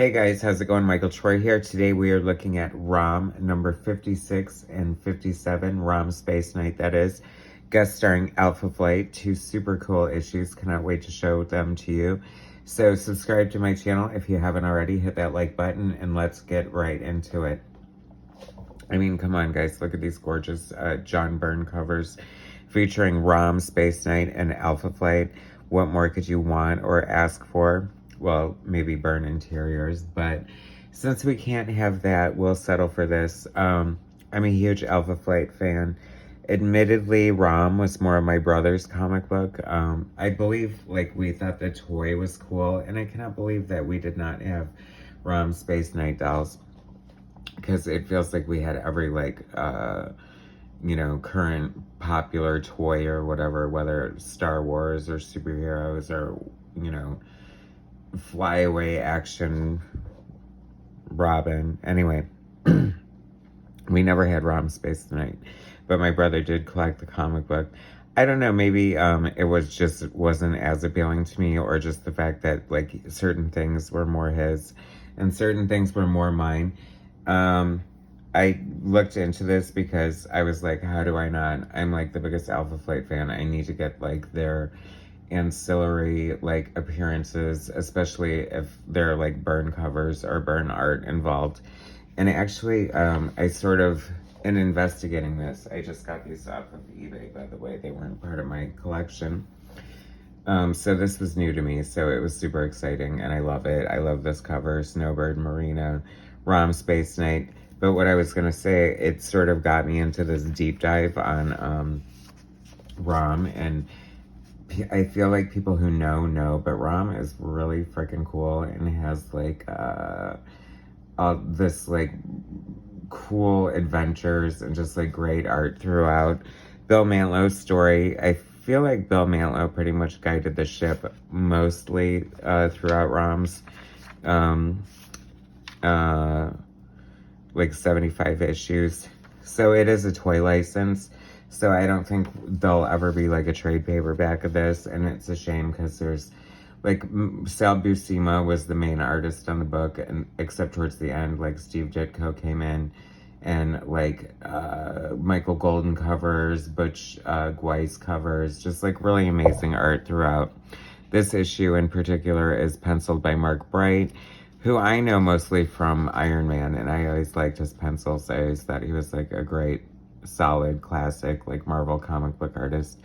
Hey guys, how's it going? Michael Troy here. Today we are looking at ROM number 56 and 57, ROM Space Night, that is. Guest starring Alpha Flight, two super cool issues. Cannot wait to show them to you. So subscribe to my channel if you haven't already. Hit that like button and let's get right into it. I mean, come on guys, look at these gorgeous John Byrne covers featuring ROM Space Night and Alpha Flight. What more could you want or ask for? Well, maybe Byrne interiors, but since we can't have that, we'll settle for this. I'm a huge Alpha Flight fan. Admittedly, ROM was more of my brother's comic book. I believe, we thought the toy was cool, and I cannot believe that we did not have ROM Space Night dolls, because it feels like we had every, current popular toy or whatever, whether it's Star Wars or superheroes or, flyaway action Robin. Anyway, we never had ROM Space Night, but my brother did collect the comic book. I don't know, maybe it wasn't as appealing to me, or just the fact that certain things were more his and certain things were more mine. I looked into this because I was like, how do I not? I'm the biggest Alpha Flight fan. I need to get their ancillary appearances, especially if they're Byrne covers or Byrne art involved. And actually, I sort of, in investigating this, I just got these off of eBay, by the way. They weren't part of my collection. So this was new to me, so it was super exciting, and I love it. I love this cover, Snowbird, Marina, ROM Space Night. But what I was going to say, it sort of got me into this deep dive on ROM, and I feel like people who know, but ROM is really freaking cool, and it has all this cool adventures and just great art throughout. Bill Mantlow's story, I feel like Bill Mantlow pretty much guided the ship mostly throughout ROM's 75 issues. So it is a toy license. So I don't think there'll ever be a trade paperback of this, and it's a shame because there's Sal Buscema was the main artist on the book, and except towards the end, Steve Ditko came in, and Michael Golden covers, Butch Guice covers, just really amazing art throughout. This issue in particular is penciled by Mark Bright, who I know mostly from Iron Man, and I always liked his pencils. I always thought he was a great, solid, classic, Marvel comic book artist.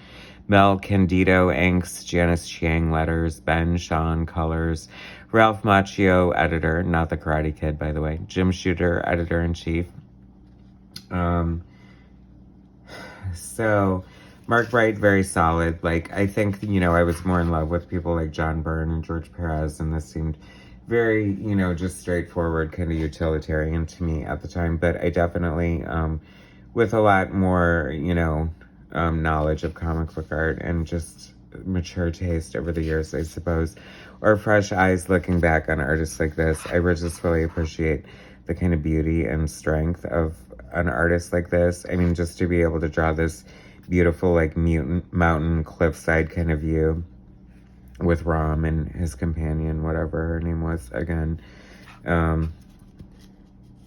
Mel Candido inks, Janice Chiang letters, Ben Sean colors, Ralph Macchio editor, not the Karate Kid, by the way, Jim Shooter editor-in-chief. So Mark Bright, very solid. I think, I was more in love with people like John Byrne and George Perez, and this seemed very, just straightforward, kind of utilitarian to me at the time. But I definitely, with a lot more, knowledge of comic book art and just mature taste over the years, I suppose, or fresh eyes looking back on artists like this, I just really appreciate the kind of beauty and strength of an artist like this. I mean, just to be able to draw this beautiful, mutant mountain cliffside kind of view with Rom and his companion, whatever her name was, again,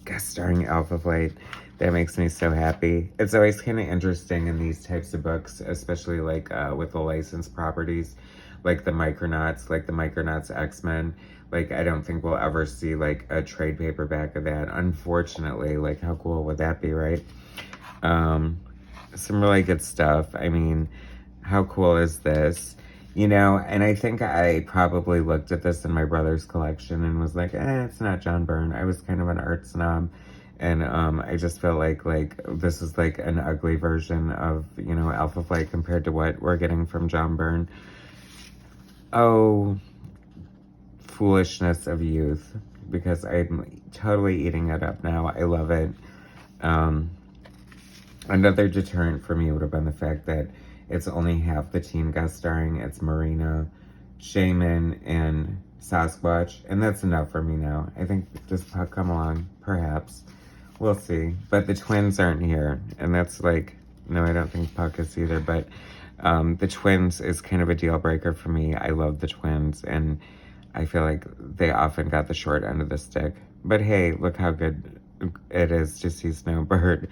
guest starring Alpha Flight. That makes me so happy. It's always kind of interesting in these types of books, especially with the licensed properties, the Micronauts, the Micronauts X-Men. I don't think we'll ever see a trade paperback of that, unfortunately. How cool would that be, right? Some really good stuff. I mean, how cool is this? And I think I probably looked at this in my brother's collection and was it's not John Byrne. I was kind of an art snob. And I just feel like this is an ugly version of, Alpha Flight compared to what we're getting from John Byrne. Oh, foolishness of youth, because I'm totally eating it up now. I love it. Another deterrent for me would have been the fact that it's only half the team guest starring. It's Marina, Shaman, and Sasquatch, and that's enough for me now. I think just come along, perhaps. We'll see. But the twins aren't here, and that's no, I don't think Puck is either, but the twins is kind of a deal breaker for me. I love the twins, and I feel like they often got the short end of the stick. But hey, look how good it is to see Snowbird,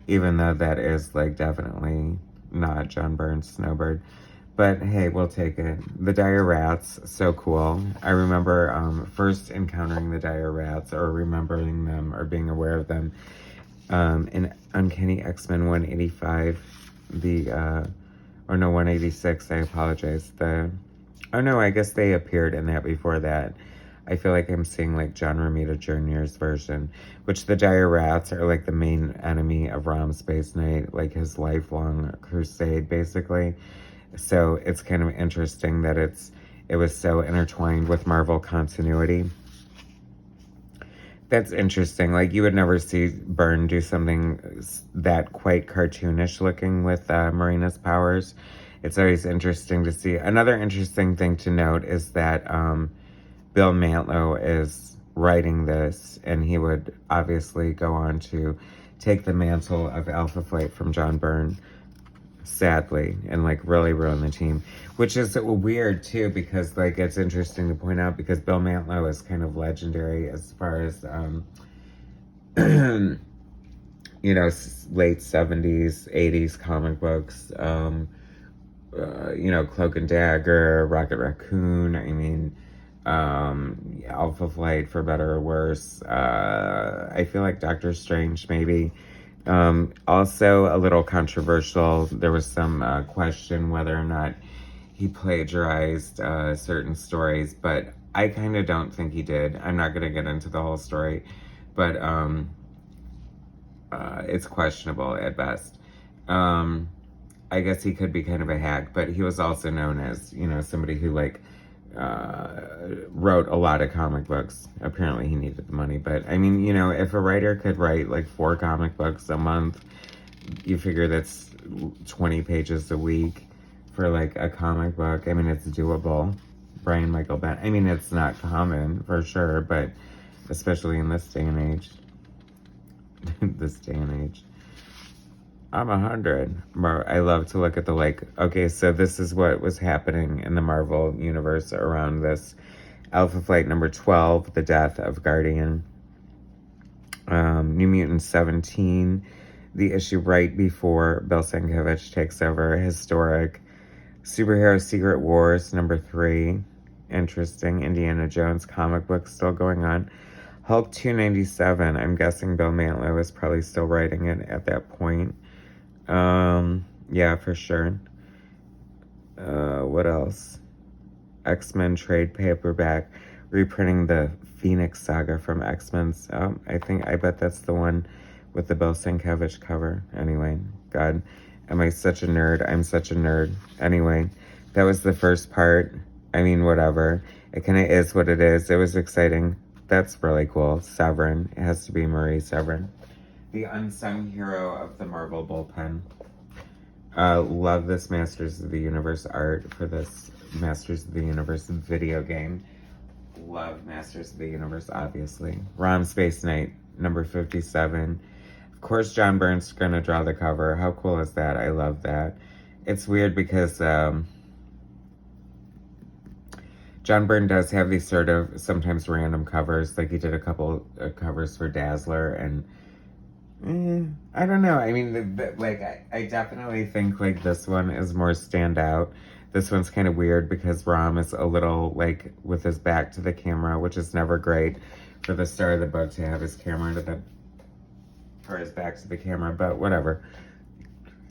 even though that is like definitely not John Byrne's Snowbird. But hey, we'll take it. The dire rats, so cool. I remember first encountering the dire rats, or remembering them, or being aware of them in Uncanny X-Men 185, or no, 186, I apologize. Oh no, I guess they appeared in that before that. I feel like I'm seeing like John Romita Jr.'s version, which the dire rats are like the main enemy of ROM Space Knight, like his lifelong crusade, basically. So it's kind of interesting that it was so intertwined with Marvel continuity. That's interesting. Like, you would never see Byrne do something that quite cartoonish looking with Marina's powers. It's always interesting to see. Another interesting thing to note is that Bill Mantlo is writing this, and he would obviously go on to take the mantle of Alpha Flight from John Byrne, sadly, and like really ruin the team, which is weird too, because like it's interesting to point out, because Bill Mantlo is kind of legendary as far as you know, late 70s 80s comic books, you know, Cloak and Dagger, Rocket Raccoon, I mean, Alpha Flight, for better or worse. I feel like Doctor Strange, maybe. Also a little controversial. There was some question whether or not he plagiarized certain stories, but I kind of don't think he did. I'm not going to get into the whole story, but it's questionable at best. I guess he could be kind of a hack, but he was also known as, you know, somebody who like wrote a lot of comic books. Apparently he needed the money, but I mean, you know, if a writer could write like 4 comic books a month, you figure that's 20 pages a week for like a comic book. I mean, it's doable. Brian Michael Bendis. I mean, it's not common for sure, but especially in this day and age. This day and age. I'm 100. I love to look at the like, okay, so this is what was happening in the Marvel universe around this. Alpha Flight number 12, The Death of Guardian. New Mutants 17, the issue right before Bill Sienkiewicz takes over. Historic. Superhero Secret Wars number 3. Interesting. Indiana Jones comic book still going on. Hulk 297. I'm guessing Bill Mantlo is probably still writing it at that point. Yeah, for sure. What else? X-Men trade paperback, reprinting the Phoenix Saga from X-Men's. I bet that's the one with the Bill Sienkiewicz cover. Anyway, God, am I such a nerd? I'm such a nerd. Anyway, that was the first part. I mean, whatever. It kind of is what it is. It was exciting. That's really cool. Severin. It has to be Marie Severin. The unsung hero of the Marvel bullpen. Love this Masters of the Universe art for this Masters of the Universe video game. Love Masters of the Universe, obviously. ROM Space Knight, number 57. Of course, John Byrne's gonna draw the cover. How cool is that? I love that. It's weird because John Byrne does have these sort of sometimes random covers. Like he did a couple covers for Dazzler, and I don't know. I mean, I definitely think like this one is more standout. This one's kind of weird because Rom is a little like with his back to the camera, which is never great for the star of the book to have his his back to the camera, but whatever.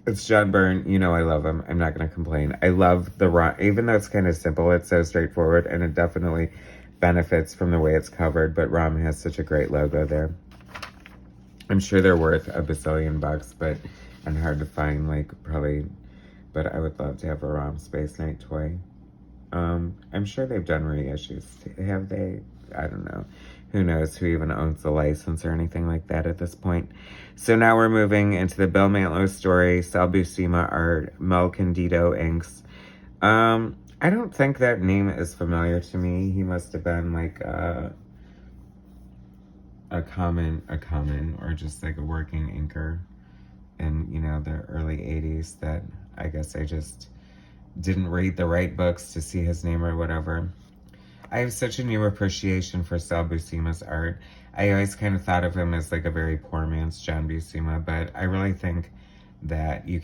It's John Byrne. You know I love him. I'm not going to complain. I love the Rom, even though it's kind of simple, it's so straightforward, and it definitely benefits from the way it's covered, but Rom has such a great logo there. I'm sure they're worth a bazillion bucks, and hard to find, like, probably, but I would love to have a ROM Space Knight toy. I'm sure they've done reissues. Have they? I don't know. Who knows who even owns the license or anything like that at this point. So now we're moving into the Bill Mantlo story, Sal Buscema art, Mel Candido inks. I don't think that name is familiar to me. He must have been like a common or just like a working inker in, you know, the early 80s that I guess I just didn't read the right books to see his name or whatever. I have such a new appreciation for Sal Buscema's art. I always kind of thought of him as like a very poor man's John Buscema, but I really think that you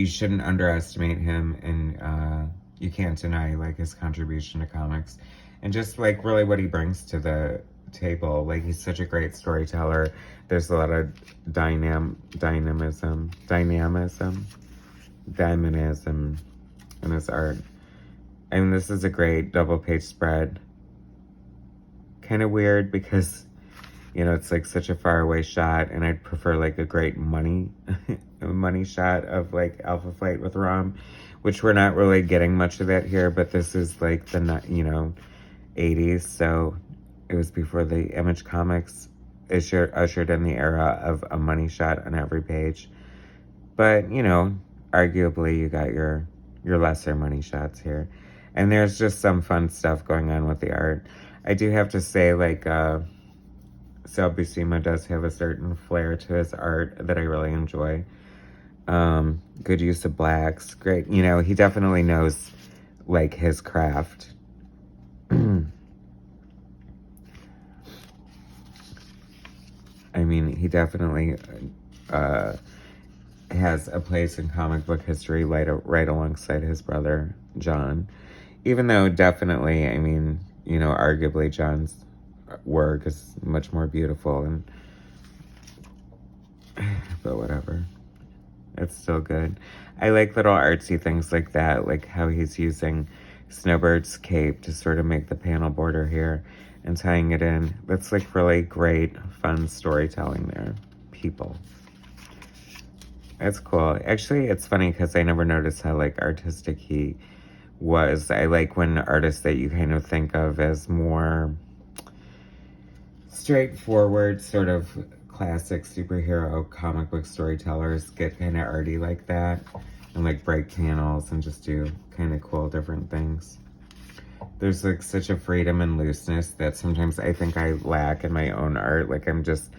shouldn't underestimate him, and you can't deny like his contribution to comics and just like really what he brings to the table. Like, he's such a great storyteller. There's a lot of dynamism in his art. I mean, this is a great double page spread. Kind of weird because, you know, it's like such a far away shot, and I'd prefer like a great money shot of like Alpha Flight with Rom, which we're not really getting much of that here, but this is like the, you know, 80s, so it was before the Image Comics ushered in the era of a money shot on every page. But, you know, arguably you got your lesser money shots here. And there's just some fun stuff going on with the art. I do have to say, like, Sal Buscema does have a certain flair to his art that I really enjoy. Good use of blacks. Great. You know, he definitely knows, like, his craft. I mean, he definitely has a place in comic book history right alongside his brother, John. Even though definitely, I mean, you know, arguably John's work is much more beautiful, but whatever. It's still good. I like little artsy things like that, like how he's using Snowbird's cape to sort of make the panel border here and tying it in. That's like really great, fun storytelling there, people. It's cool. Actually, it's funny because I never noticed how like artistic he was. I like when artists that you kind of think of as more straightforward, sort of classic superhero comic book storytellers get kind of arty like that and like break panels and just do kind of cool different things. There's like such a freedom and looseness that sometimes I think I lack in my own art. Like, I'm just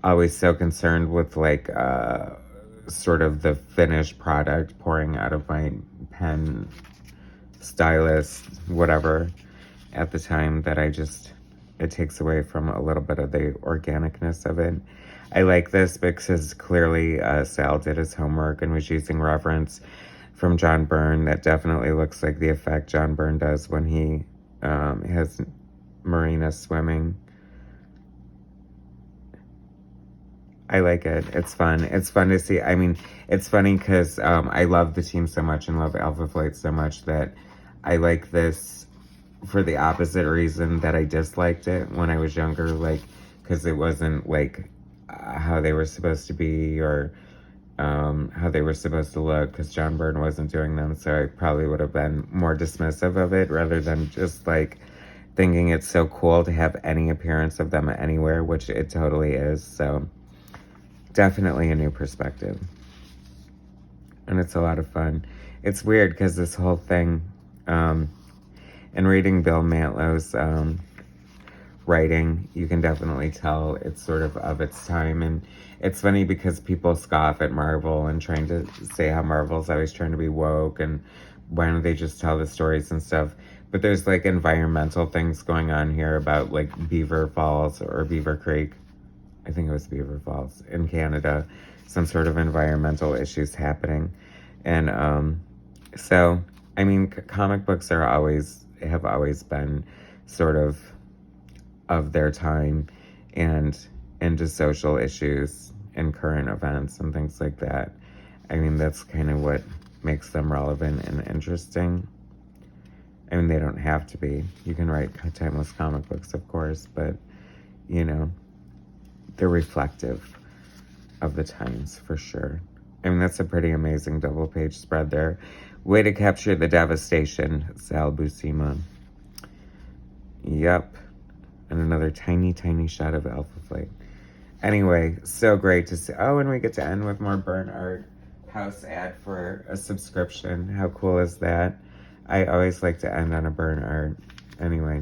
always so concerned with like sort of the finished product pouring out of my pen, stylus, whatever, at the time, that it takes away from a little bit of the organicness of it. I like this because clearly Sal did his homework and was using reference from John Byrne. That definitely looks like the effect John Byrne does when he has Marina swimming. I like it. It's fun. It's fun to see. I mean, it's funny because I love the team so much and love Alpha Flight so much that I like this for the opposite reason that I disliked it when I was younger, like, because it wasn't like how they were supposed to be or how they were supposed to look, because John Byrne wasn't doing them, so I probably would have been more dismissive of it rather than just like thinking it's so cool to have any appearance of them anywhere, which it totally is. So definitely a new perspective, and it's a lot of fun. It's weird because this whole thing, and reading Bill Mantlow's writing, you can definitely tell it's sort of its time. And it's funny because people scoff at Marvel and trying to say how Marvel's always trying to be woke and why don't they just tell the stories and stuff. But there's like environmental things going on here about like Beaver Falls or Beaver Creek. I think it was Beaver Falls in Canada. Some sort of environmental issues happening. And so, I mean, comic books have always been sort of their time and into social issues and current events and things like that. I mean, that's kind of what makes them relevant and interesting. I mean, they don't have to be. You can write timeless comic books, of course, but, you know, they're reflective of the times for sure. I mean, that's a pretty amazing double page spread there. Way to capture the devastation, Sal Buscema. Yep. And another tiny, tiny shot of Alpha Flight. Anyway, so great to see. Oh, and we get to end with more Byrne art. House ad for a subscription. How cool is that? I always like to end on a Byrne art. Anyway.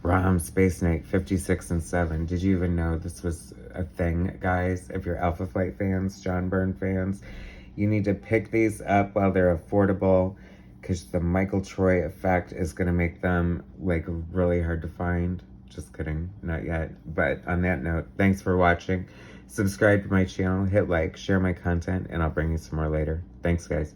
ROM SPACEKNIGHT 56 and 7. Did you even know this was a thing, guys? If you're Alpha Flight fans, John Byrne fans, You need to pick these up while they're affordable, because the Michael Troy effect is going to make them like really hard to find. Just kidding, not yet. But on that note, thanks for watching. Subscribe to my channel, hit like, share my content, and I'll bring you some more later. Thanks, guys.